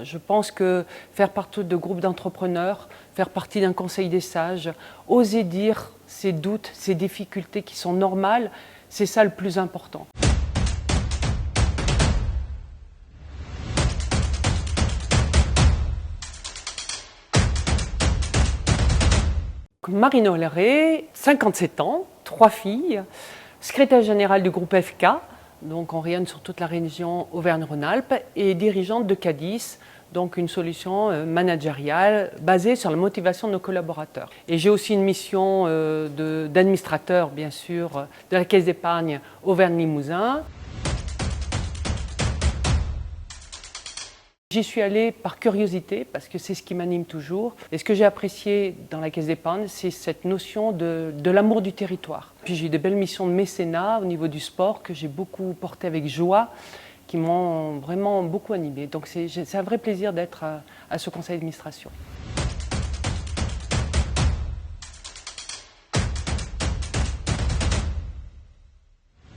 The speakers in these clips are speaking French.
Je pense que faire partie de groupes d'entrepreneurs, faire partie d'un conseil des sages, oser dire ses doutes, ses difficultés qui sont normales, c'est ça le plus important. Marine Olleré, 57 ans, 3 filles, secrétaire générale du groupe FK, donc on rayonne sur toute la région Auvergne-Rhône-Alpes, et dirigeante de Cadis, donc une solution managériale basée sur la motivation de nos collaborateurs. Et j'ai aussi une mission d'administrateur, bien sûr, de la Caisse d'épargne Auvergne-Limousin. J'y suis allée par curiosité, parce que c'est ce qui m'anime toujours. Et ce que j'ai apprécié dans la Caisse d'épargne, c'est cette notion de l'amour du territoire. Puis j'ai eu des belles missions de mécénat au niveau du sport que j'ai beaucoup porté avec joie, qui m'ont vraiment beaucoup animée. Donc c'est un vrai plaisir d'être à ce conseil d'administration.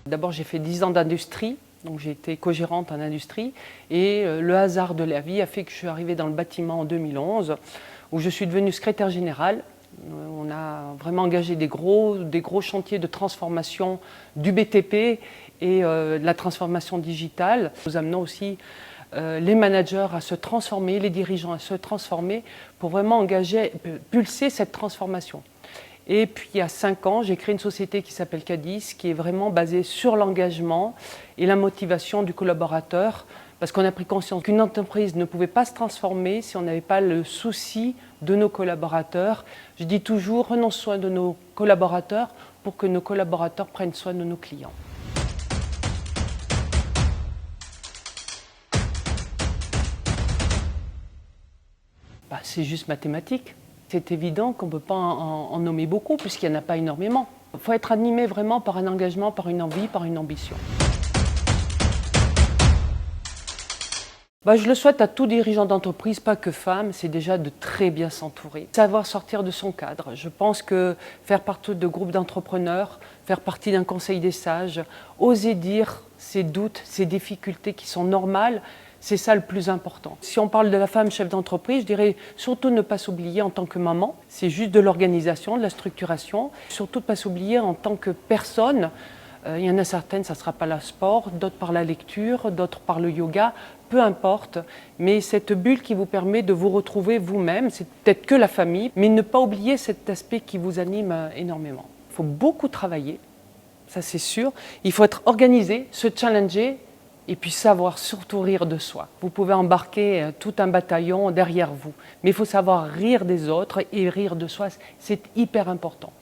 D'abord, j'ai fait 10 ans d'industrie. Donc j'ai été co-gérante en industrie et le hasard de la vie a fait que je suis arrivée dans le bâtiment en 2011 où je suis devenue secrétaire générale. On a vraiment engagé des gros chantiers de transformation du BTP et de la transformation digitale. Nous amenons aussi les managers à se transformer, les dirigeants à se transformer pour vraiment pulser cette transformation. Et puis il y a 5 ans, j'ai créé une société qui s'appelle Cadis, qui est vraiment basée sur l'engagement et la motivation du collaborateur, parce qu'on a pris conscience qu'une entreprise ne pouvait pas se transformer si on n'avait pas le souci de nos collaborateurs. Je dis toujours, prenons soin de nos collaborateurs pour que nos collaborateurs prennent soin de nos clients. C'est juste mathématique. C'est évident qu'on ne peut pas en nommer beaucoup puisqu'il n'y en a pas énormément. Il faut être animé vraiment par un engagement, par une envie, par une ambition. Je le souhaite à tout dirigeant d'entreprise, pas que femme, c'est déjà de très bien s'entourer. Savoir sortir de son cadre. Je pense que faire partie de groupes d'entrepreneurs, faire partie d'un conseil des sages, oser dire ses doutes, ses difficultés qui sont normales, c'est ça le plus important. Si on parle de la femme chef d'entreprise, je dirais surtout ne pas s'oublier en tant que maman. C'est juste de l'organisation, de la structuration. Surtout ne pas s'oublier en tant que personne. Il y en a certaines, ça ne sera pas le sport, d'autres par la lecture, d'autres par le yoga, peu importe. Mais cette bulle qui vous permet de vous retrouver vous-même, c'est peut-être que la famille, mais ne pas oublier cet aspect qui vous anime énormément. Il faut beaucoup travailler, ça c'est sûr. Il faut être organisé, se challenger, et puis savoir surtout rire de soi. Vous pouvez embarquer tout un bataillon derrière vous, mais il faut savoir rire des autres et rire de soi, c'est hyper important.